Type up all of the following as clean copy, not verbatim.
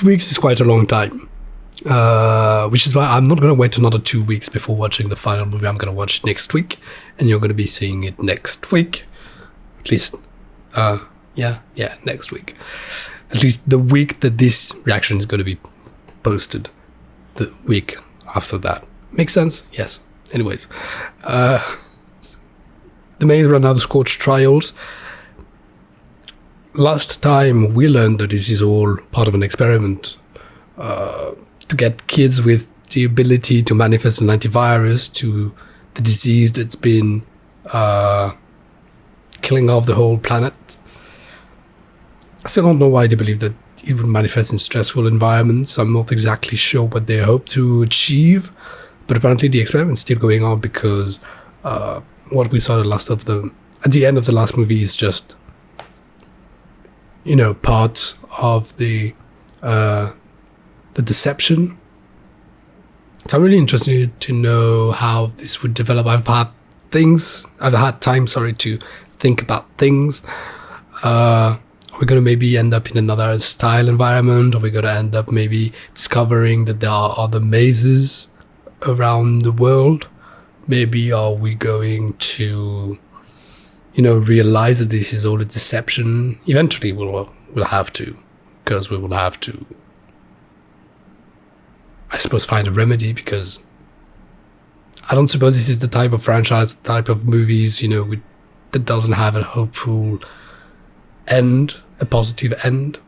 2 weeks is quite a long time. Which is why I'm not going to wait another 2 weeks before watching the final movie. I'm going to watch next week, and you're going to be seeing it next week. At least, next week. At least the week that this reaction is going to be posted. The week after that. Makes sense? Yes. Anyways. The Maze Runner Scorch trials. Last time we learned that this is all part of an experiment. To get kids with the ability to manifest an antivirus to the disease that's been killing off the whole planet. I still don't know why they believe that it would manifest in stressful environments. I'm not exactly sure what they hope to achieve, but apparently the experiment's still going on because what we saw at the end of the last movie is just, part of the deception. So I'm really interested to know how this would develop. I've had time to think about things. Are we going to maybe end up in another style environment? Are we going to end up maybe discovering that there are other mazes around the world? Maybe are we going to, realize that this is all a deception? Eventually we'll have to, because we will have to, I suppose, find a remedy, because I don't suppose this is the type of franchise, type of movies, that doesn't have a hopeful end, a positive end,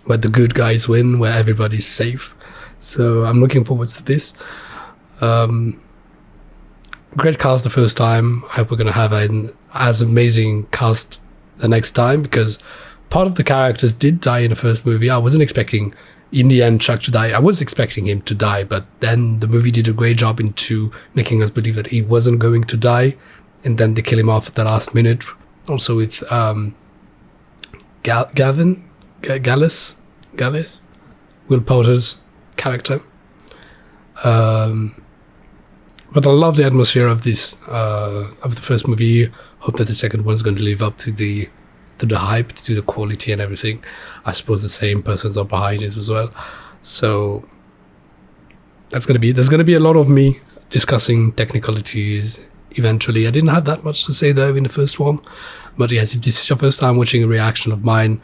where the good guys win, where everybody's safe. So I'm looking forward to this. Great cast the first time. I hope we're going to have an as amazing cast the next time, because part of the characters did die in the first movie. I wasn't expecting, in the end, Chuck to die. I was expecting him to die, but then the movie did a great job into making us believe that he wasn't going to die, and then they kill him off at the last minute. Also with Gallus, Will Poulter's character. But I love the atmosphere of this of the first movie. Hope that the second one is going to live up to the hype, to the quality and everything. I suppose the same persons are behind it as well. So there's going to be a lot of me discussing technicalities eventually. I didn't have that much to say though in the first one. But yes, if this is your first time watching a reaction of mine,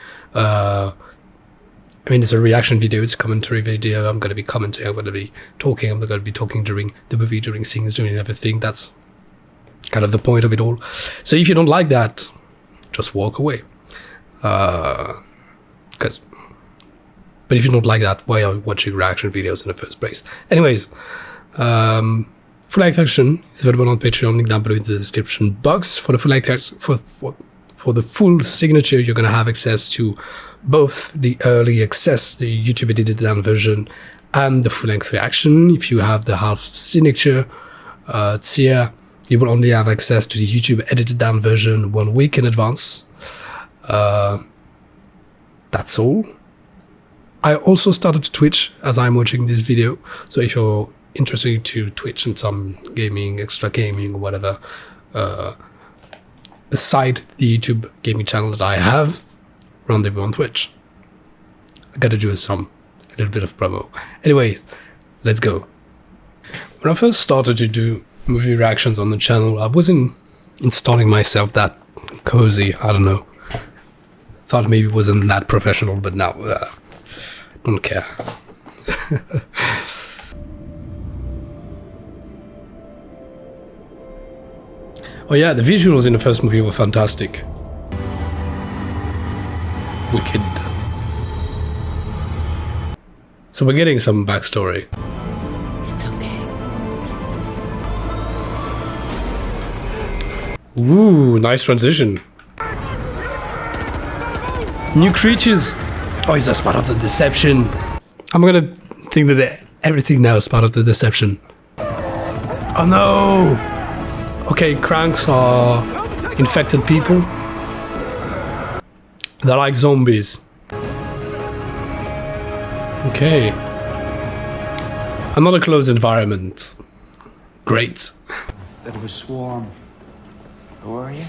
it's a reaction video, it's a commentary video. I'm going to be commenting, I'm going to be talking, I'm going to be talking during the movie, during scenes, during everything. That's kind of the point of it all. So if you don't like that, just walk away. But if you don't like that, why are you watching reaction videos in the first place? Anyways, full length action is available on Patreon, link down below in the description box. For the full length action, for the full signature, you're going to have access to both the early access, the YouTube edited down version, and the full length reaction. If you have the half signature tier, you will only have access to the YouTube edited down version 1 week in advance. That's all. I also started to Twitch as I'm watching this video, so if you're interested to Twitch and some gaming, extra gaming, or whatever, aside the YouTube gaming channel that I have, Rendezvous on Twitch. I gotta do a little bit of promo. Anyways, let's go. When I first started to do movie reactions on the channel, I wasn't installing myself that cozy. I don't know. Thought maybe it wasn't that professional, but now, don't care. Oh yeah, the visuals in the first movie were fantastic. Wicked. So we're getting some backstory. It's okay. Ooh, nice transition. New creatures. Oh, is that part of the deception? I'm gonna think that everything now is part of the deception. Oh no! Okay, cranks are infected people. They're like zombies. Okay. Another closed environment. Great. Bit of a swarm. Who are you?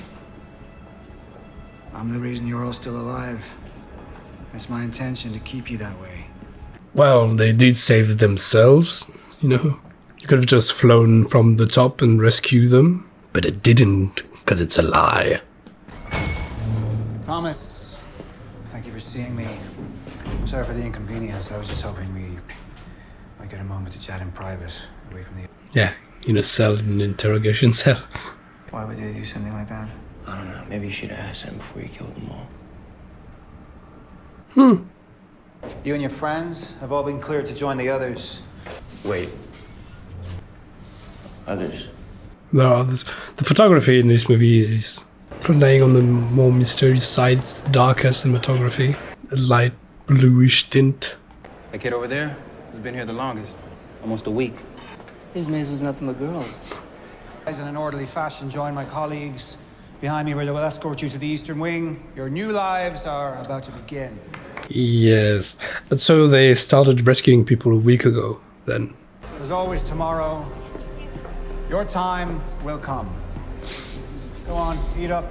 I'm the reason you're all still alive. It's my intention to keep you that way. Well, they did save themselves, you know. You could have just flown from the top and rescued them, but it didn't, because it's a lie. Thomas, thank you for seeing me. Sorry for the inconvenience. I was just hoping we might get a moment to chat in private, away from the... Yeah, in a cell, in an interrogation cell. Why would you do something like that? I don't know. Maybe you should have asked him before you killed them all. You and your friends have all been cleared to join the others. Wait. Others? There are others. The photography in this movie is playing on the more mysterious side. It's darker cinematography, a light bluish tint. That kid over there has been here the longest. Almost a week. His maze was nothing but girls. Guys, in an orderly fashion, join my colleagues behind me where they will escort you to the Eastern Wing. Your new lives are about to begin. Yes, but so they started rescuing people a week ago then. As always, tomorrow, your time will come. Go on, eat up.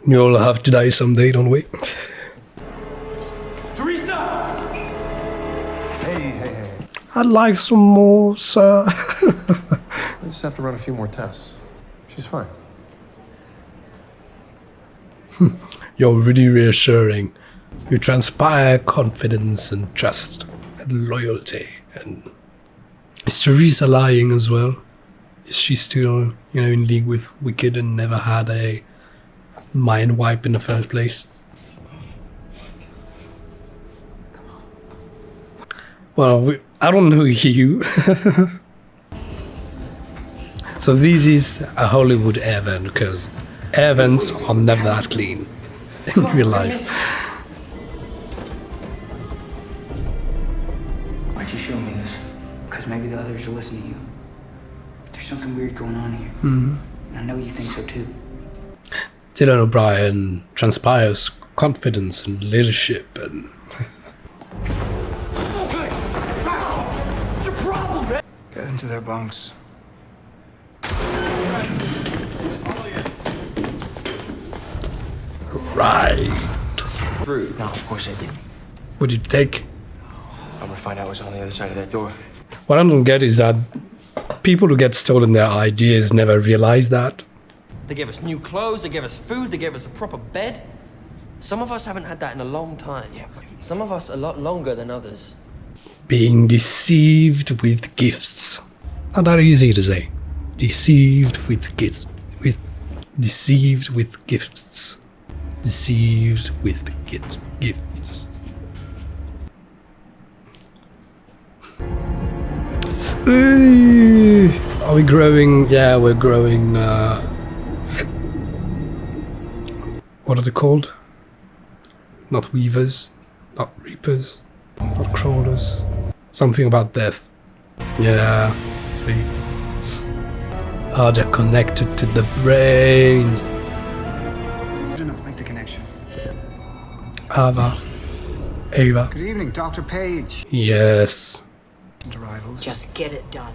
We all have to die someday, don't we? Hey. I'd like some more, sir. I just have to run a few more tests. She's fine. You're really reassuring. You transpire confidence and trust and loyalty. And is Teresa lying as well? Is she still, you know, in league with Wicked and never had a mind wipe in the first place? Well, I don't know you. So this is a Hollywood air vent, because air vents are never that clean in real life. Why'd you show me this? Because maybe the others will listen to you. There's something weird going on here. And I know you think so too. Dylan O'Brien transpires confidence and leadership and... Get into their bunks. Right. Rude. No, of course I didn't. What did you take? I'm gonna find out what's on the other side of that door. What I don't get is that people who get stolen their ideas never realize that. They gave us new clothes, they gave us food, they gave us a proper bed. Some of us haven't had that in a long time. Yeah, some of us a lot longer than others. Being deceived with gifts. Not that easy to say. Deceived with gifts. Deceived with gifts. Deceived with gifts. Ooh, are we growing? Yeah, we're growing. What are they called? Not weavers, not reapers, not crawlers. Something about death. Yeah, see. Oh, they're connected to the brain. Good enough, make the connection. Ava. Ava. Good evening, Dr. Page. Yes. Arrivals. Just get it done.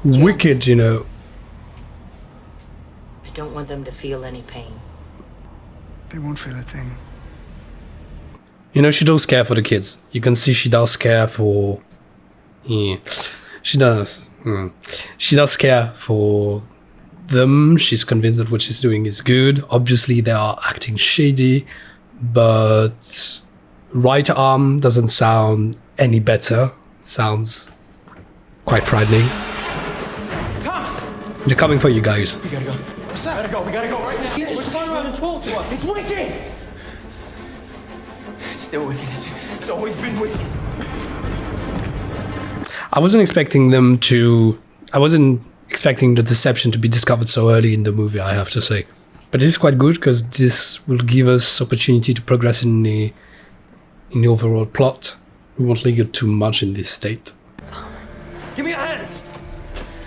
Wicked, you know. I don't want them to feel any pain. They won't feel a thing. You know, she does care for the kids. You can see she does care for... Yeah, she does. She does care for them. She's convinced that what she's doing is good. Obviously, they are acting shady, but right arm doesn't sound any better. It sounds quite frightening. Thomas! They're coming for you guys. We gotta go. What's that? We gotta go right now. Just turn around and talk to us. It's wicked! It's still wicked. It's always been wicked. I wasn't expecting them to... I wasn't expecting the deception to be discovered so early in the movie, I have to say. But it is quite good, because this will give us opportunity to progress in the overall plot. We won't linger too much in this state. Give me your hands!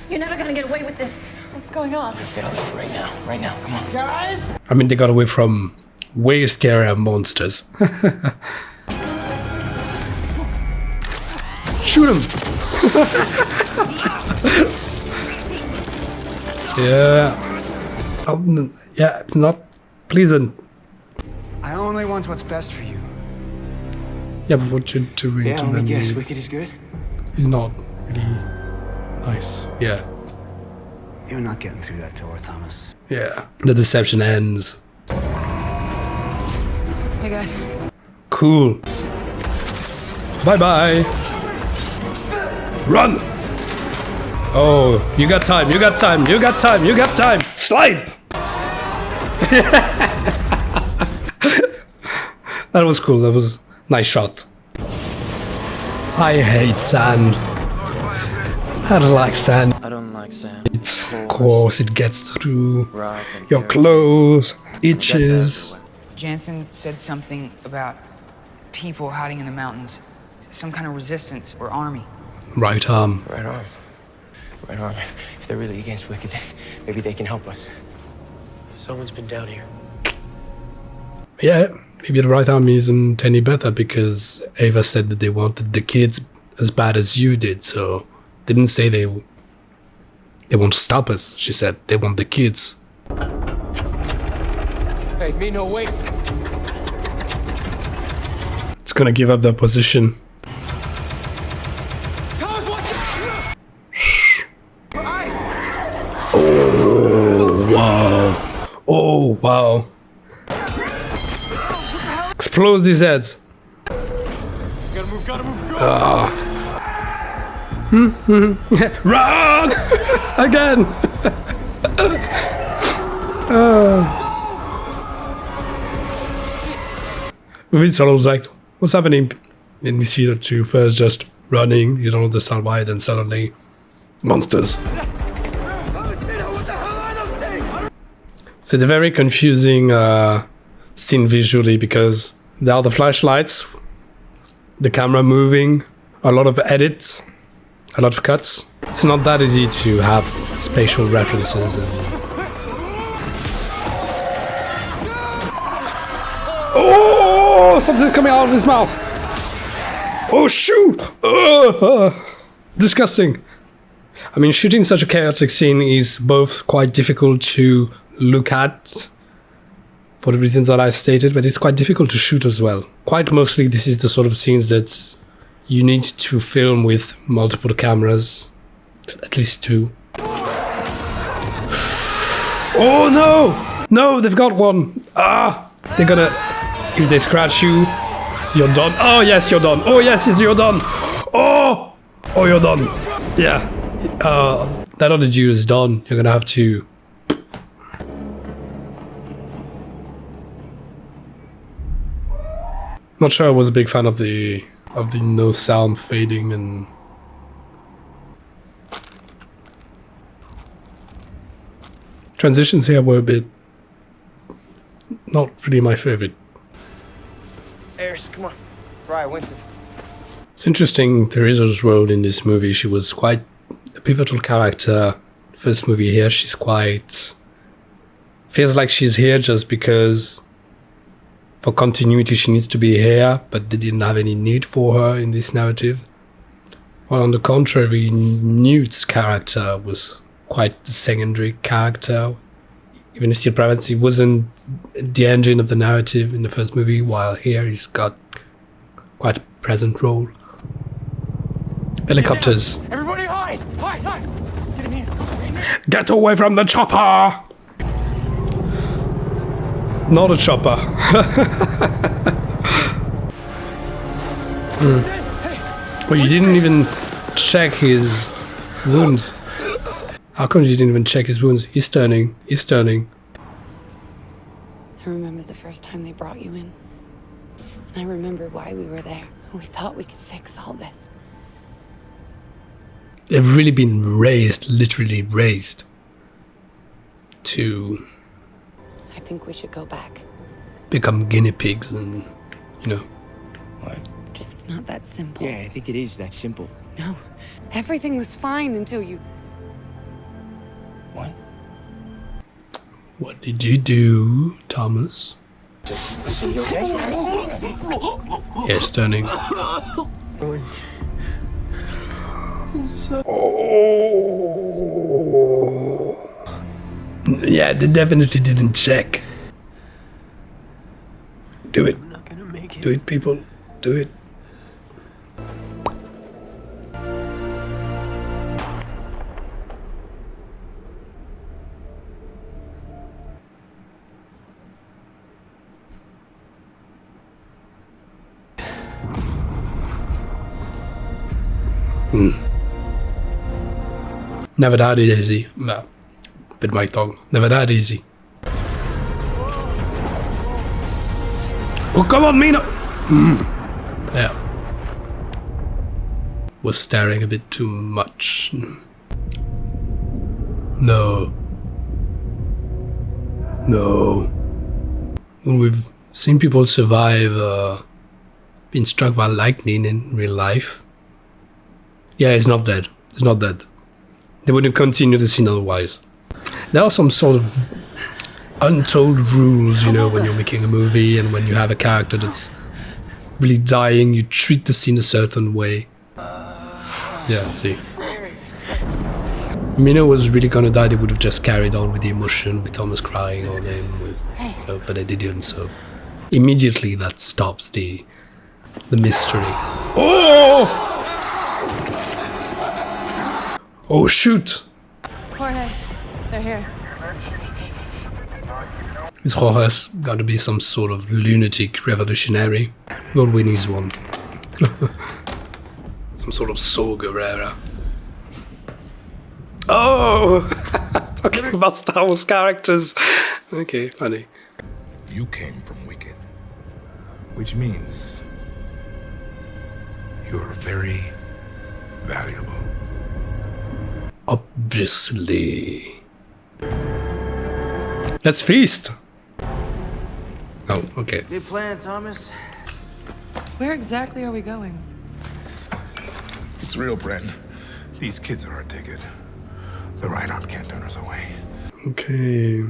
You're never gonna get away with this. What's going on? Get out of right now. Right now. Come on. Guys? I mean, they got away from way scarier monsters. Shoot him! Yeah. Yeah, it's not pleasant. I only want what's best for you. Yeah, but what you're doing Yeah, to let me them guess. Wicked is good? is not really nice. Yeah. You're not getting through that door, Thomas. Yeah. The deception ends. Hey guys. Cool. Bye-bye. Run! Oh, you got time, you got time, you got time, you got time! Slide! That was cool, that was a nice shot. I hate sand. I don't like sand. I don't like sand. It's coarse, it gets through Rough and your dirty. clothes, Gets itches. everywhere. Jansen said something about people hiding in the mountains. Some kind of resistance or army. Right arm. Right arm. Right arm. If they're really against Wicked, maybe they can help us. Someone's been down here. Yeah, maybe the right arm isn't any better because Ava said that they wanted the kids as bad as you did, so didn't say they want to stop us. She said they want the kids. Hey, me no wait. It's gonna give up their position. Thomas, watch out! Oh wow. Explode these heads. Gotta move, go! Run! Again! Movie sort of like, what's happening? And we see the two first just running, you don't understand why, then suddenly monsters. So it's a very confusing scene visually because there are the flashlights, the camera moving, a lot of edits, a lot of cuts. It's not that easy to have spatial references and... Oh! Something's coming out of his mouth! Oh shoot! Disgusting. I mean, shooting such a chaotic scene is both quite difficult to look at for the reasons that I stated, but it's quite difficult to shoot as well. Quite mostly this is the sort of scenes that you need to film with multiple cameras, at least 2. Oh no! No, they've got one! Ah! They're gonna... If they scratch you, you're done. Oh yes, you're done. Oh yes, you're done. Oh! Oh, you're done. Yeah. That other dude is done. You're gonna have to... Not sure I was a big fan of the no sound fading and... Transitions here were a bit... not really my favorite. Ayers, come on. Brian, Winston. It's interesting, Theresa's role in this movie. She was quite a pivotal character. First movie here, she's quite... feels like she's here just because for continuity she needs to be here, but they didn't have any need for her in this narrative. While on the contrary, Newt's character was quite the secondary character. Even if Steel Privacy wasn't the engine of the narrative in the first movie, while here he's got quite a present role. Helicopters. Everybody hide! Hide! Get in here! Get away from the chopper! Not a chopper. Well, you didn't even check his wounds. How come you didn't even check his wounds? He's turning. He's turning. I remember the first time they brought you in. And I remember why we were there. We thought we could fix all this. They've really been raised, literally raised, to I think we should go back. become guinea pigs and, you know. What? Just it's not that simple. Yeah, I think it is that simple. No. Everything was fine until you... What? What did you do, Thomas? Listen, you okay? Yes, turning. Oh. Yeah, they definitely didn't check. Do it. I'm not gonna make it. Do it, people. Do it. Never that easy. No. Bit my tongue. Never that easy. Oh, come on, Mina! Yeah. Was staring a bit too much. No. No. When we've seen people survive being struck by lightning in real life. Yeah, he's not dead. He's not dead. They wouldn't continue the scene otherwise. There are some sort of untold rules, you know, when you're making a movie and when you have a character that's really dying, you treat the scene a certain way. Yeah, see. Mina was really gonna die, they would have just carried on with the emotion, with Thomas crying, or them with, you know, but they didn't, so immediately that stops the mystery. Oh! Oh, shoot! Jorge, they're here. This Jorge's gotta be some sort of lunatic revolutionary. All we need is one. Some sort of Saw Gerrera. Oh! Talking about Star Wars characters. Okay, funny. You came from Wicked, which means you're very valuable. Obviously. Let's feast! Oh, okay. Good plan, Thomas. Where exactly are we going? It's real, Bren. These kids are our ticket. The right arm can't turn us away. Okay.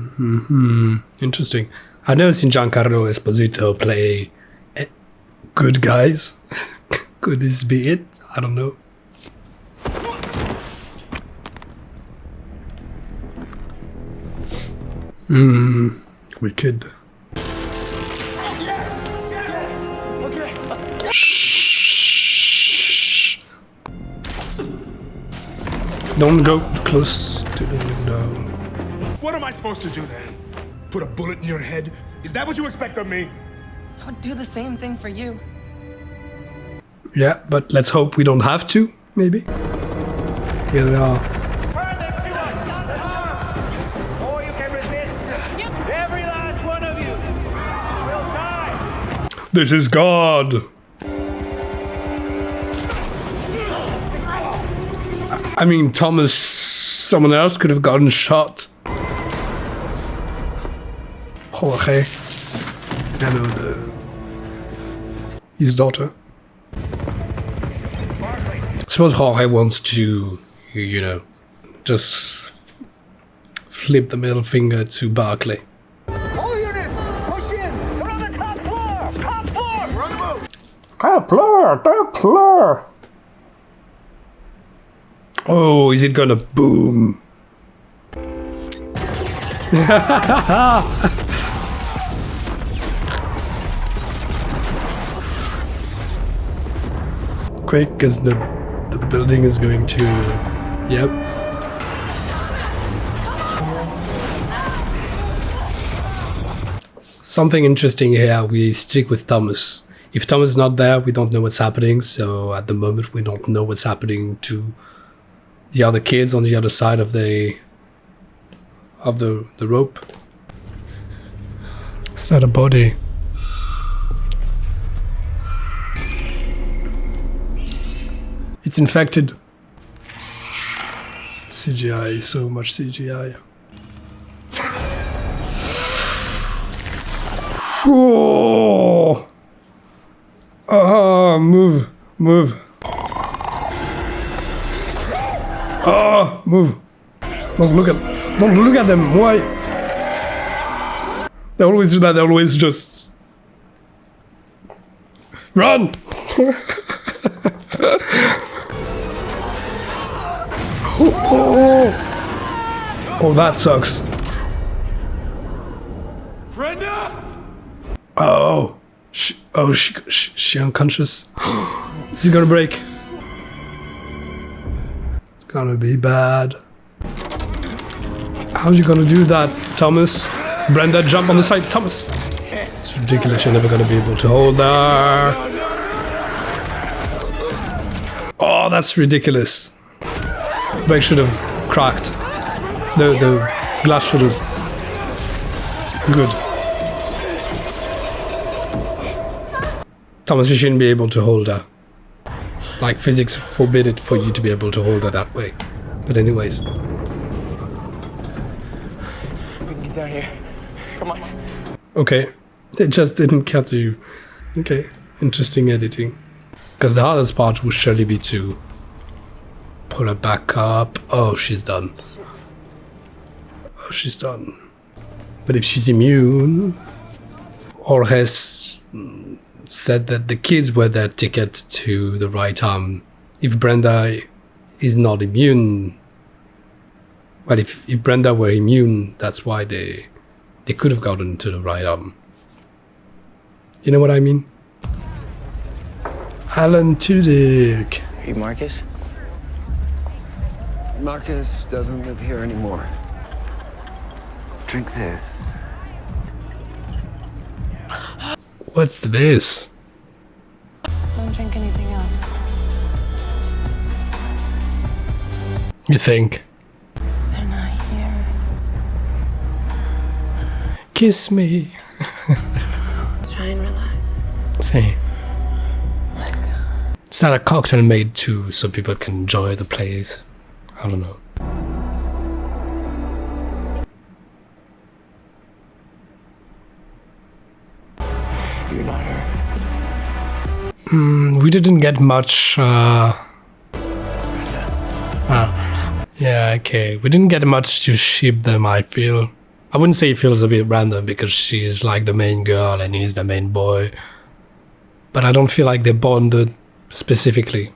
Interesting. I've never seen Giancarlo Esposito play good guys. Could this be it? I don't know. Wicked. Shh. Don't go close to the window. What am I supposed to do then? Put a bullet in your head? Is that what you expect of me? I would do the same thing for you. Yeah, but let's hope we don't have to, maybe. Here they are. Or you can resist. Every last one of you will die. This is God! I mean, Thomas, someone else could have gotten shot. Jorge. I know his daughter. I suppose Jorge wants to, you know, just flip the middle finger to Barclay. All units, push in. We're on the top floor. Top floor. We're on the move. Top floor. Oh, is it gonna boom? Quick, because the building is going to... Yep. Something interesting here, we stick with Thomas. If Thomas is not there, we don't know what's happening, so at the moment we don't know what's happening to the other kids on the other side of the rope. It's not a body. It's infected. CGI, so much CGI. Oh! Move. Move. Don't look at them. Why? They always do that. They always just run. Oh, that sucks. Brenda! Oh, she unconscious. This is gonna break. It's gonna be bad. How's you gonna do that, Thomas? Brenda, jump on the side, Thomas. It's ridiculous. You're never gonna be able to hold her. Oh, that's ridiculous. Brake should have cracked. The glass should have. Good. Thomas, you shouldn't be able to hold her. Like, physics forbid it for you to be able to hold her that way. But anyways. We can get down here. Come on. Okay. It just didn't cut you. Okay. Interesting editing. Because the hardest part would surely be to pull her back up. Oh, she's done. Oh, she's done. But if she's immune, or has said that the kids were their ticket to the right arm. If Brenda is not immune, well, if Brenda were immune, that's why they could have gotten to the right arm. You know what I mean? Alan Tudyk. Hey, Marcus? Marcus doesn't live here anymore. Drink this. What's this? Don't drink anything else. You think? They're not here. Kiss me. Try and relax. Say. Let go. It's not a cocktail made to so people can enjoy the place. I don't know. You're not her. We didn't get much. Yeah, okay. We didn't get much to ship them, I feel. I wouldn't say it feels a bit random because she's like the main girl and he's the main boy. But I don't feel like they bonded specifically.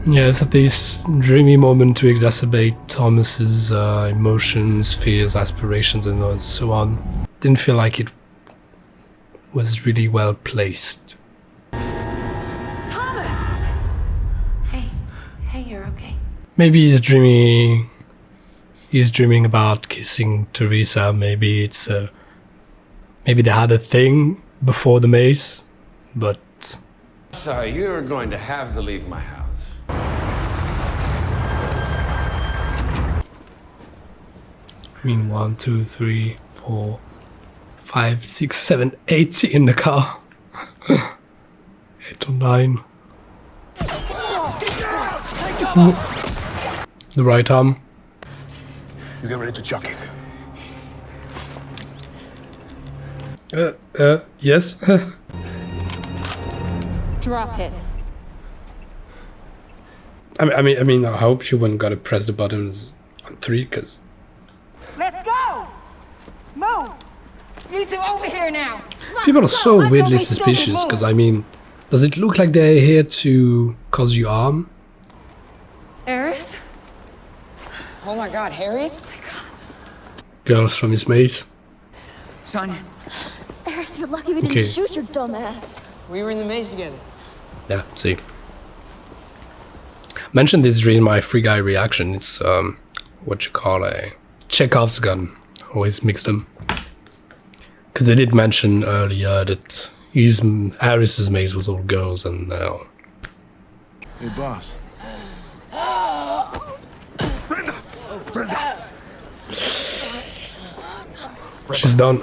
Yeah, it's this dreamy moment to exacerbate Thomas's emotions, fears, aspirations, and so on. Didn't feel like it was really well placed. Thomas! Hey, you're okay. Maybe he's dreaming about kissing Teresa. Maybe it's maybe they had a thing before the maze, but Sorry, you're going to have to leave my house. I mean 1, 2, 3, 4, 5, 6, 7, 8 in the car. 8 or 9. The right arm. You get ready to chuck it. Yes. Drop it. I mean, I hope she wasn't gonna press the buttons on 3, because Let's go! Move! You two over here now. people are so weirdly suspicious. Because I mean, does it look like they're here to cause you harm? Eris? Oh my God, Harriet? Girls from his maze. Sonya. Eris, you're lucky we didn't Okay. shoot your dumb ass. We were in the maze together. Yeah, see. Mentioned this during my Free Guy reaction. It's what you call a Chekhov's gun. Always mix them. Because they did mention earlier that Aris's maze was all girls, and now. Hey, boss. She's done.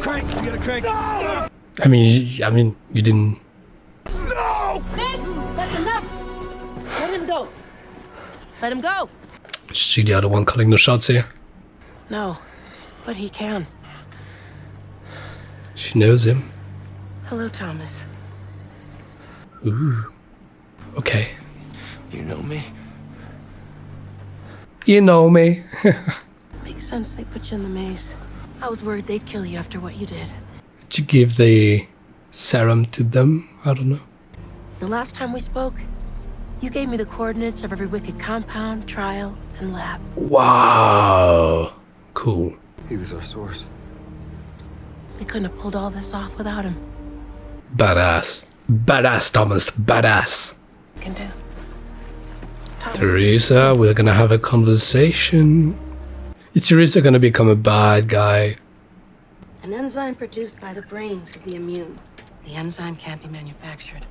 Crank! You gotta crank! I mean, you didn't. Vince, that's enough. Let him go. Let him go. Is she the other one calling the shots here? No, but he can. She knows him. Hello, Thomas. Ooh. Okay. You know me? You know me. Makes sense they put you in the maze. I was worried they'd kill you after what you did. Did you give the serum to them? I don't know. The last time we spoke, you gave me the coordinates of every wicked compound, trial, and lab. Wow. Cool. He was our source. We couldn't have pulled all this off without him. Badass. Badass, Thomas. Badass. Can do. Thomas. Teresa, we're gonna have a conversation. Is Teresa gonna become a bad guy? An enzyme produced by the brains of the immune. The enzyme can't be manufactured,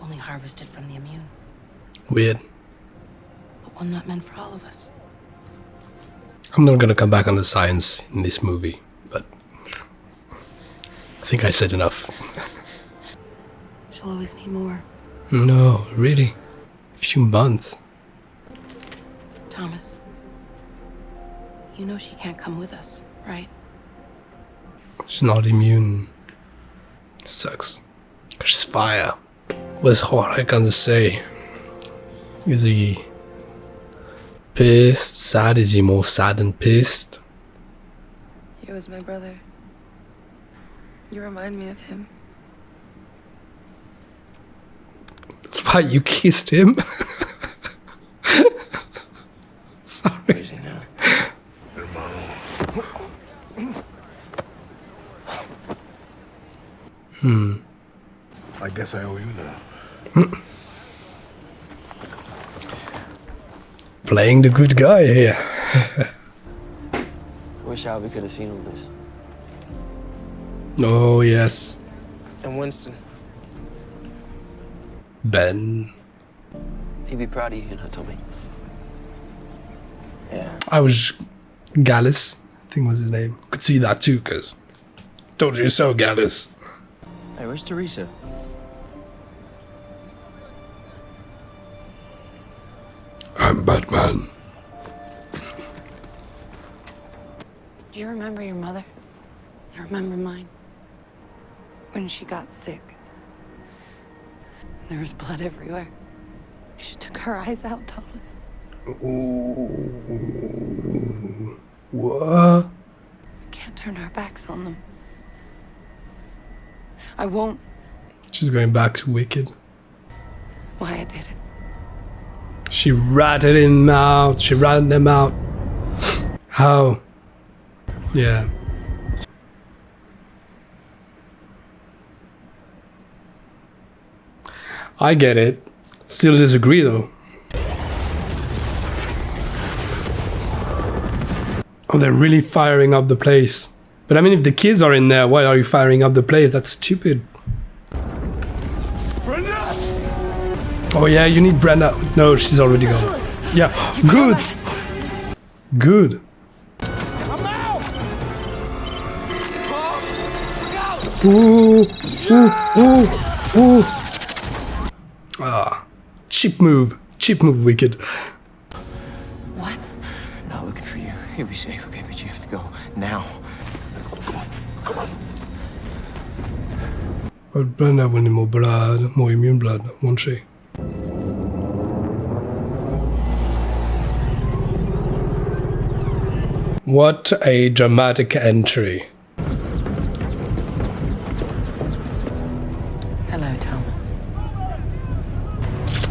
only harvested from the immune. Weird. But one not meant for all of us. I'm not gonna come back on the science in this movie, but I think I said enough. She'll always need more. No, really. A few months. Thomas, you know she can't come with us, right? She's not immune. Sucks. She's fire. What's Jorge gonna say? Is he pissed? Sad? Is he more sad than pissed? He was my brother. You remind me of him. That's why you kissed him. Sorry. I guess I owe you now. Playing the good guy here. Wish Albie could have seen all this. Oh, yes. And Winston. Ben. He'd be proud of you, Tommy. Yeah. I was Gallus, I think was his name. Could see that too, because told you so, Gallus. Hey, where's Teresa? I'm Batman. Do you remember your mother? I remember mine. When she got sick. There was blood everywhere. She took her eyes out, Thomas. Ooh. What? We can't turn our backs on them. I won't. She's going back to Wicked. Why I did it. She ratted him out. She ratted them out. How? Yeah. I get it. Still disagree though. Oh, they're really firing up the place. But I mean, if the kids are in there, why are you firing up the place? That's stupid. Oh yeah, you need Brenda. No, she's already gone. Yeah, good. Good. Ooh, ooh, ooh, ooh. Ah, cheap move, Wicked. What? Not looking for you. You'll be safe, okay? But you have to go now. Let's go. Come on. Come on. Well, Brenda will need more blood, more immune blood, won't she? What a dramatic entry. Hello, Thomas.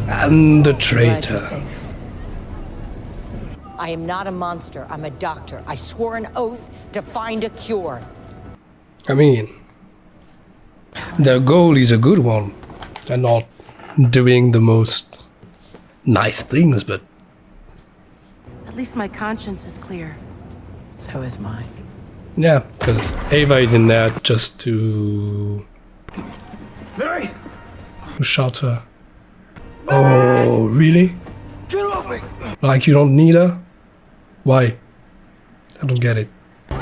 And the Glad traitor. you're safe. I am not a monster. I'm a doctor. I swore an oath to find a cure. I mean, their goal is a good one. They're not doing the most nice things, but At least my conscience is clear. So is mine. yeah, because Ava is in there just to Mary! shot her. Oh, really? Get off me! Like you don't need her? Why? I don't get it. You're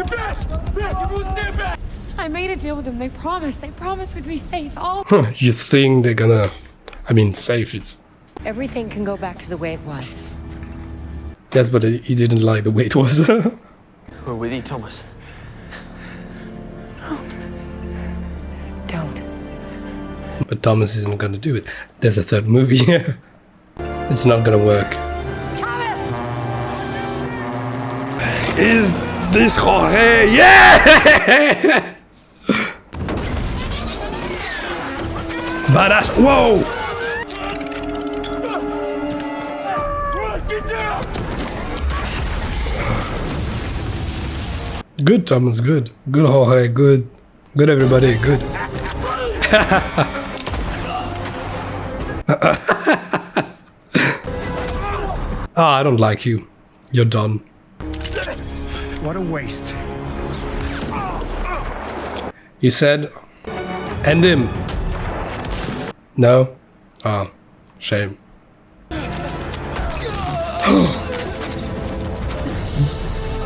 back! Back! You're moving there back! I made a deal with them. They promised we'd be safe. All. You think they're gonna... I mean, safe, it's... Everything can go back to the way it was. Yes, but he didn't like the way it was. We're with you, Thomas. Don't. But Thomas isn't gonna do it. There's a third movie. It's not gonna work. Thomas! Is this Jorge? Yeah! Badass. Whoa! Get down! Good, Thomas. Good. Good, Jorge. Good. Good, everybody. Good. I don't like you. You're done. You said end him. No? Oh, shame.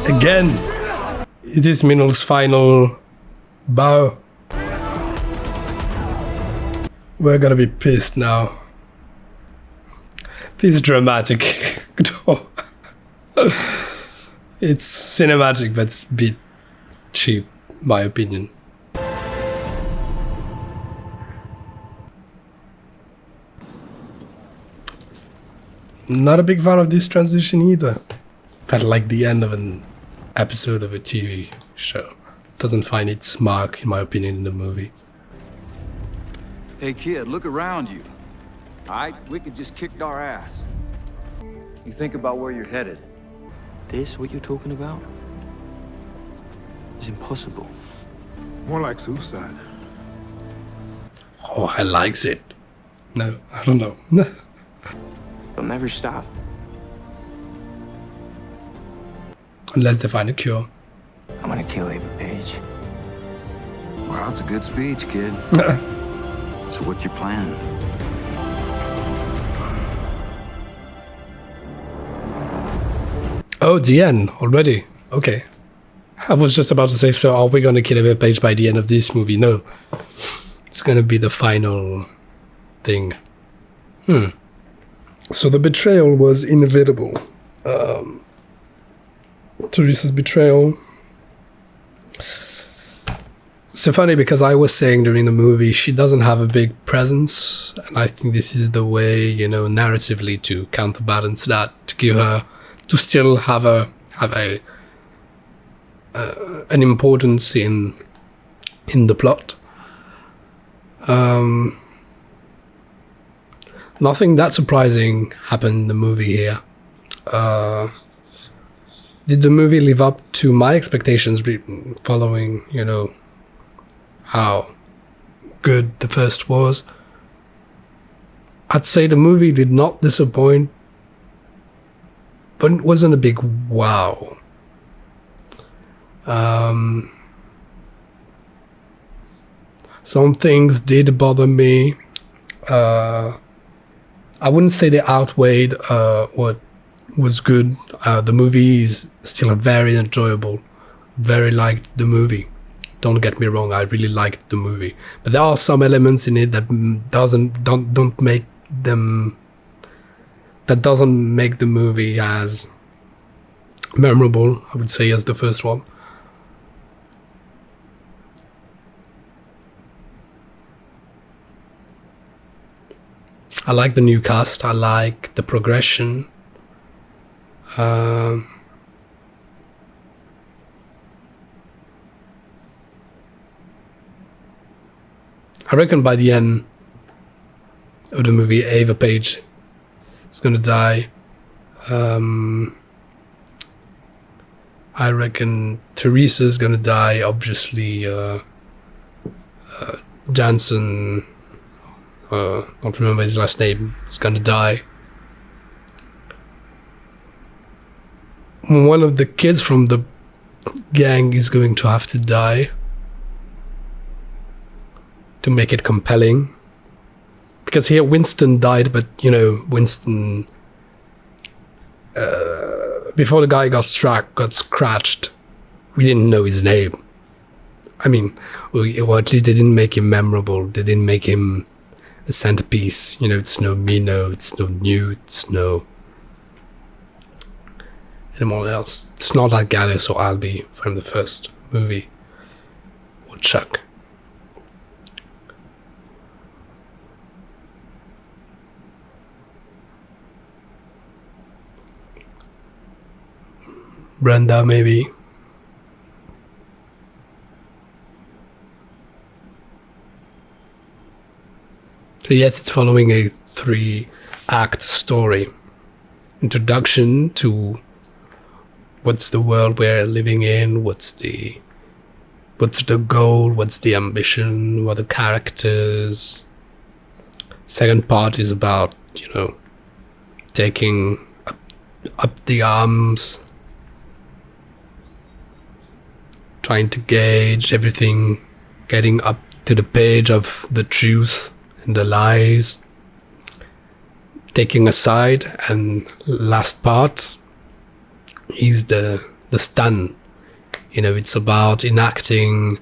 Again. It is Minol's final bow. We're gonna be pissed now. This is dramatic. It's cinematic, but it's a bit cheap, my opinion. Not a big fan of this transition either. Felt like the end of an episode of a TV show. Doesn't find its mark, in my opinion, in the movie. Hey kid, look around you. Alright, Wicked just kicked our ass. You think about where you're headed. This, what you're talking about, is impossible. More like suicide. Oh, I likes it. No, I don't know. They'll never stop. Unless they find a cure. I'm gonna kill Ava Page. Wow, that's a good speech, kid. So what's your plan? Oh, the end already. Okay. I was just about to say, so are we gonna kill Ava Page by the end of this movie? No. It's gonna be the final thing. So the betrayal was inevitable. Teresa's betrayal. So funny because I was saying during the movie she doesn't have a big presence, and I think this is the way, you know, narratively to counterbalance that, to give her, to still have an importance in the plot. Nothing that surprising happened in the movie here. Did the movie live up to my expectations following, you know, how good the first was? I'd say the movie did not disappoint, but it wasn't a big wow. Some things did bother me. I wouldn't say they outweighed what was good. The movie is still very enjoyable. Very liked the movie. Don't get me wrong, I really liked the movie. But there are some elements in it that doesn't make the movie as memorable, I would say, as the first one. I like the new cast, I like the progression. I reckon by the end of the movie, Ava Page is gonna die. I reckon Teresa's gonna die. Obviously, Jansen, don't remember his last name, is gonna die. One of the kids from the gang is going to have to die to make it compelling. Because here Winston died, but you know, Winston, before the guy got scratched, we didn't know his name. I mean, or at least they didn't make him memorable. They didn't make him a centerpiece. You know, it's no Mino, it's no Newt, it's no anyone else. It's not like Gallus or Albie from the first movie, or Chuck. Brenda, maybe. So yes, it's following a 3-act story. Introduction to what's the world we're living in, what's the goal, what's the ambition, what are the characters. Second part is about, you know, taking up the arms, trying to gauge everything getting up to the page of the truth and the lies, taking a side, and last part is the stand. You know, it's about enacting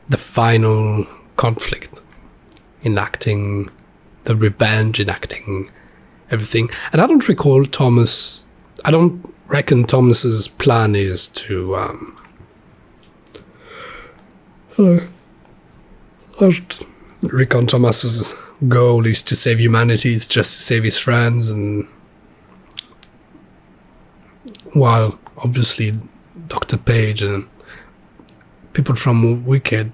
the final conflict, enacting the revenge, enacting everything. And I don't reckon Thomas's plan is to I don't reckon Thomas's goal is to save humanity. It's just to save his friends, and while obviously Dr. Page and people from Wicked,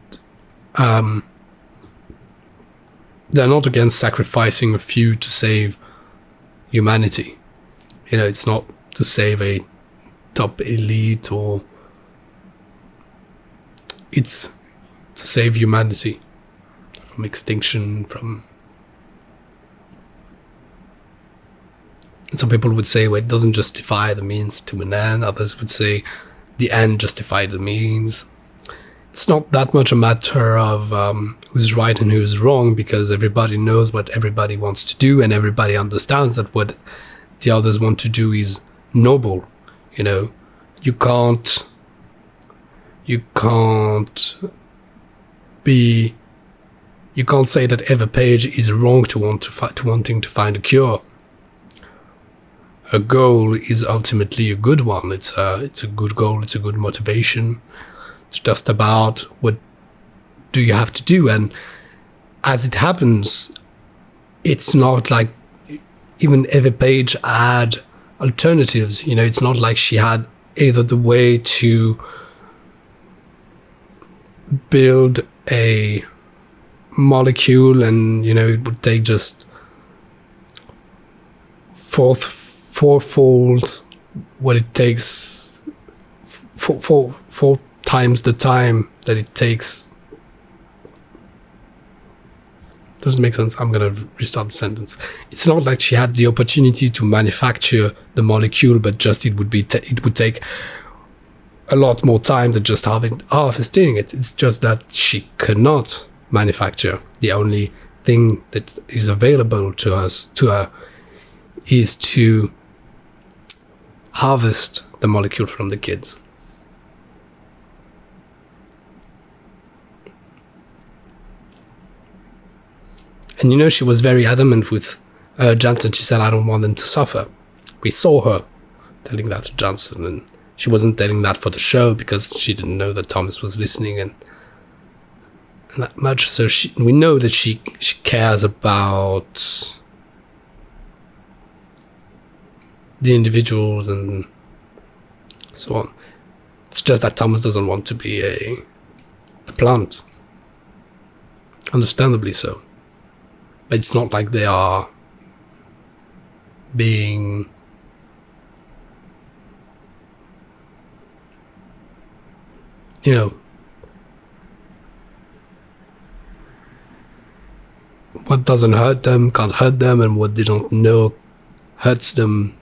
they're not against sacrificing a few to save humanity. You know, it's not to save a top elite, or it's to save humanity from extinction, from... And some people would say, well, it doesn't justify the means to an end. Others would say the end justified the means. It's not that much a matter of who's right and who's wrong, because everybody knows what everybody wants to do, and everybody understands that what the others want to do is noble. You know, you can't say that Eva Page is wrong to wanting to find a cure. A goal is ultimately a good one. It's a good goal. It's a good motivation. It's just about what do you have to do. And as it happens, it's not like even Eva Page had alternatives. You know, it's not like she had either the way to build a molecule, and you know, it would take just fourfold what it takes, four times the time that it takes. Doesn't make sense. I'm gonna restart the sentence. It's not like she had the opportunity to manufacture the molecule, but just it would take a lot more time than just harvesting it. It's just that she could not manufacture. The only thing that is available to her is to harvest the molecule from the kids. And you know, she was very adamant with Johnson. She said, I don't want them to suffer. We saw her telling that to Johnson, and she wasn't telling that for the show because she didn't know that Thomas was listening and that much. So we know that she cares about the individuals and so on. It's just that Thomas doesn't want to be a plant. Understandably so. But it's not like they are being what doesn't hurt them can't hurt them, and what they don't know hurts them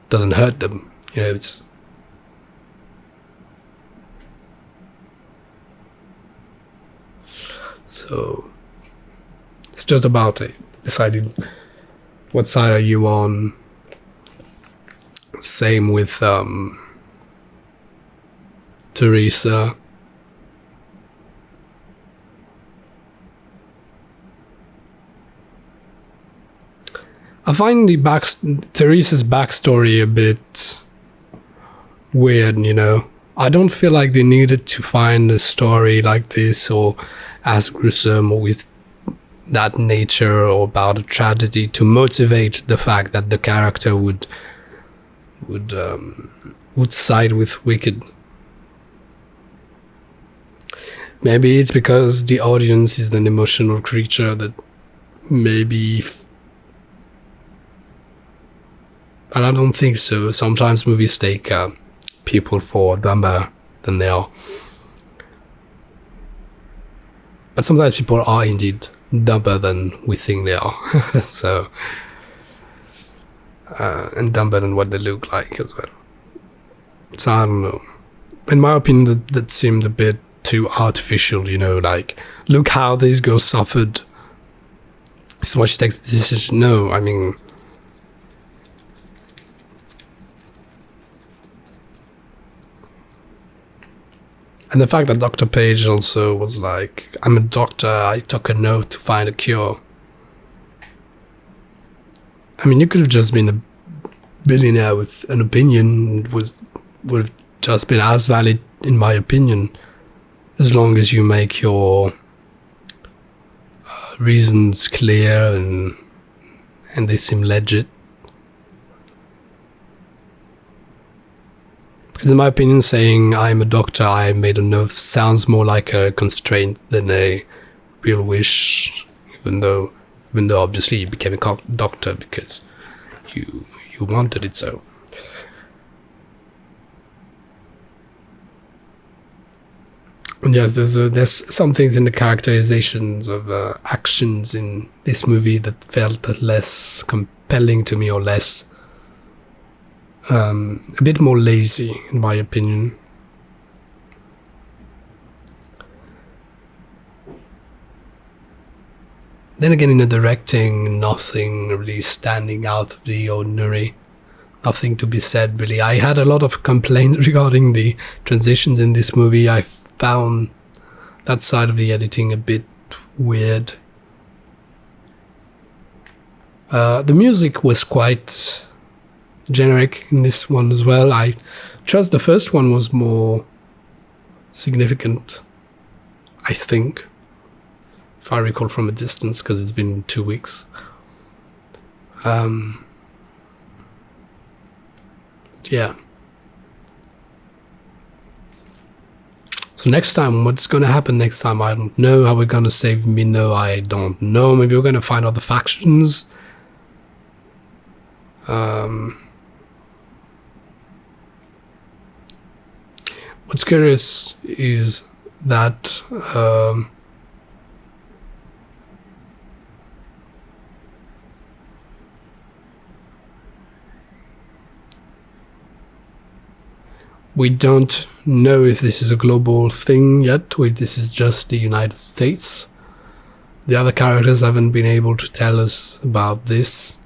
doesn't hurt them. You know, it's so it's just about deciding what side are you on. Same with Teresa. I find Teresa's backstory a bit weird, you know. I don't feel like they needed to find a story like this or as gruesome or with that nature or about a tragedy to motivate the fact that the character would side with Wicked. Maybe it's because the audience is an emotional creature that maybe... And I don't think so. Sometimes movies take people for dumber than they are. But sometimes people are indeed dumber than we think they are. So, and dumber than what they look like as well. So I don't know. in my opinion, that seemed a bit too artificial, you know, like, look how this girl suffered. This is why she takes the decision. No, I mean, and the fact that Dr. Page also was like, I'm a doctor, I took an oath to find a cure. I mean, you could have just been a billionaire with an opinion, would have just been as valid, in my opinion, as long as you make your reasons clear and they seem legit. Because in my opinion, saying I'm a doctor, I made an oath sounds more like a constraint than a real wish, even though obviously you became a doctor because you wanted it so. And yes, there's some things in the characterizations of actions in this movie that felt less compelling to me, or less, a bit more lazy, in my opinion. Then again, in the directing, nothing really standing out of the ordinary. Nothing to be said, really. I had a lot of complaints regarding the transitions in this movie. I found that side of the editing a bit weird. The music was quite generic in this one as well. I trust the first one was more significant, I think, if I recall from a distance, because it's been 2 weeks. Yeah. So next time, what's going to happen next time? I don't know. How we're going to save Minnow, I don't know. Maybe we're going to find other factions. What's curious is that we don't know if this is a global thing yet, or if this is just the United States. The other characters haven't been able to tell us about this.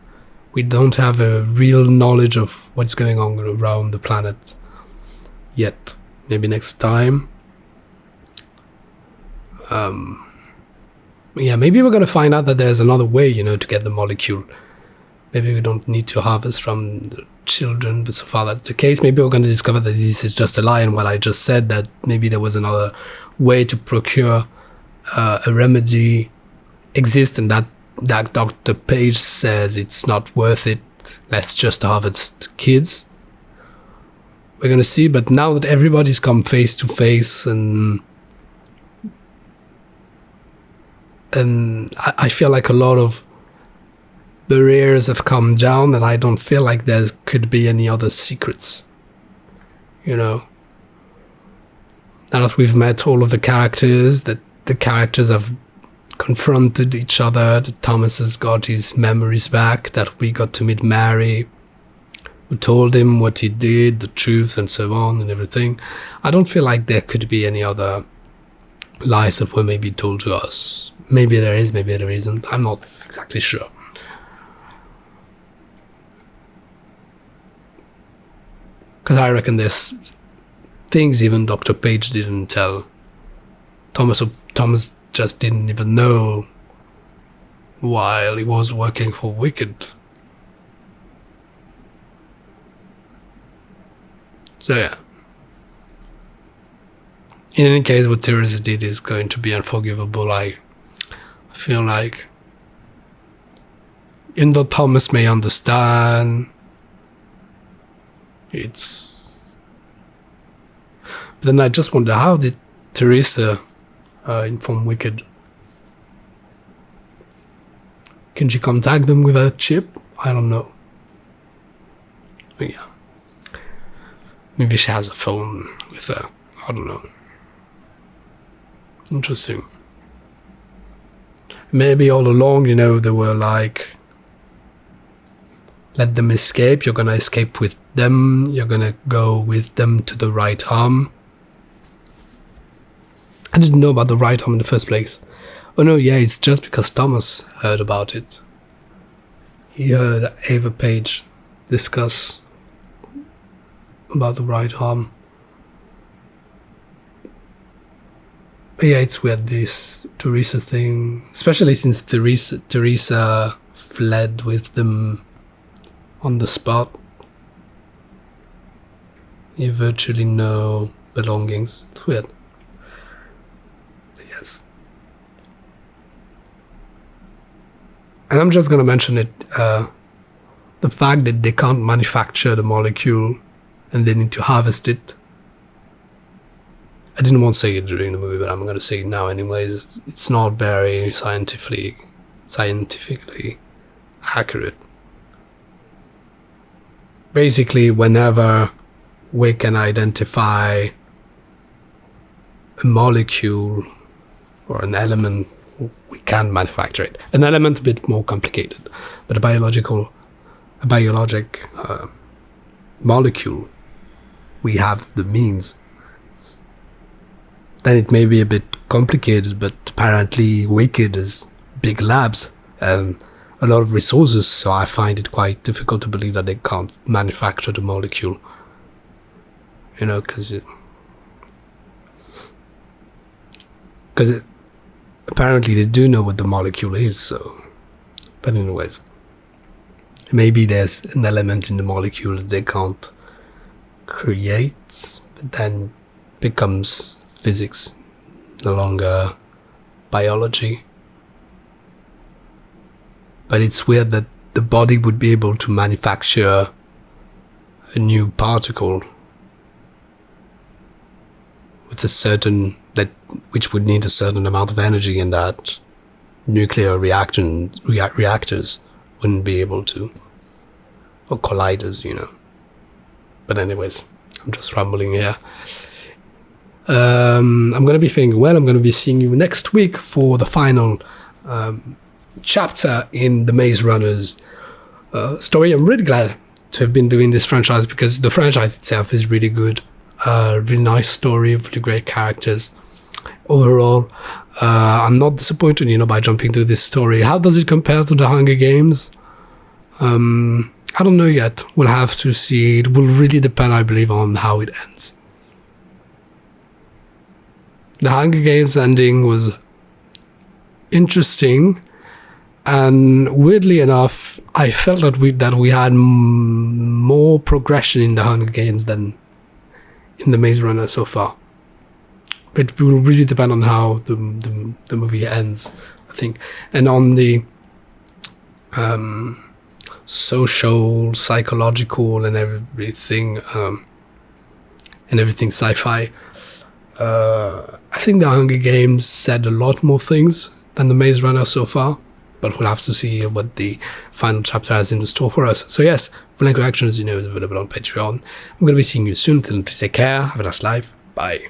We don't have a real knowledge of what's going on around the planet yet. Maybe next time. Yeah, maybe we're going to find out that there's another way, you know, to get the molecule. Maybe we don't need to harvest from the children, but so far that's the case. Maybe we're going to discover that this is just a lie, and what I just said, that maybe there was another way to procure a remedy exist, and that Dr. Page says it's not worth it. Let's just harvest kids. We're going to see, but now that everybody's come face to face, and I feel like a lot of barriers have come down, and I don't feel like there could be any other secrets, you know. Now that we've met all of the characters, that the characters have confronted each other, that Thomas has got his memories back, that we got to meet Mary, who told him what he did, the truth, and so on, and everything. I don't feel like there could be any other lies that were maybe told to us. Maybe there is, maybe there isn't. I'm not exactly sure. Because I reckon there's things even Dr. Page didn't tell Thomas, or Thomas just didn't even know while he was working for Wicked. So yeah. In any case, what Teresa did is going to be unforgivable. I feel like, even though Thomas may understand, it's... Then I just wonder, how did Teresa inform Wicked? Can she contact them with a chip? I don't know. But yeah. Maybe she has a phone with her. I don't know. Interesting. Maybe all along, you know, they were like, let them escape, you're gonna escape with them, you're gonna go with them to the right arm. I didn't know about the right arm in the first place. Oh no, yeah, it's just because Thomas heard about it. He heard Ava Page discuss about the right arm. But yeah, it's weird, this Teresa thing, especially since Teresa fled with them on the spot. You virtually no belongings. It's weird. Yes. And I'm just gonna mention it, the fact that they can't manufacture the molecule and they need to harvest it. I didn't want to say it during the movie, but I'm gonna say it now anyways. It's not very scientifically accurate. Basically, whenever we can identify a molecule or an element, we can manufacture it. An element a bit more complicated, but a biologic molecule, we have the means. Then it may be a bit complicated, but apparently Wicked is big labs and a lot of resources, so I find it quite difficult to believe that they can't manufacture the molecule. You know, because apparently they do know what the molecule is, so. But anyways, maybe there's an element in the molecule that they can't create, but then becomes physics, no longer biology. But it's weird that the body would be able to manufacture a new particle with a certain, which would need a certain amount of energy, and that nuclear reactors wouldn't be able to, or colliders, you know. But anyways, I'm just rambling here. I'm going to be thinking, well, I'm going to be seeing you next week for the final chapter in the Maze Runner's story. I'm really glad to have been doing this franchise because the franchise itself is really good. Really nice story, really great characters. Overall, I'm not disappointed, you know, by jumping through this story. How does it compare to the Hunger Games? I don't know yet. We'll have to see. It will really depend, I believe, on how it ends. The Hunger Games ending was interesting, and weirdly enough, I felt that we had more progression in the Hunger Games than in the Maze Runner so far. But it will really depend on how the movie ends, I think, and on the social, psychological, and everything sci-fi. I think the Hunger Games said a lot more things than the Maze Runner so far, but we'll have to see what the final chapter has in store for us. So yes, full-length reactions, you know, is available on Patreon. I'm going to be seeing you soon. Till then, please take care. Have a nice life. Bye.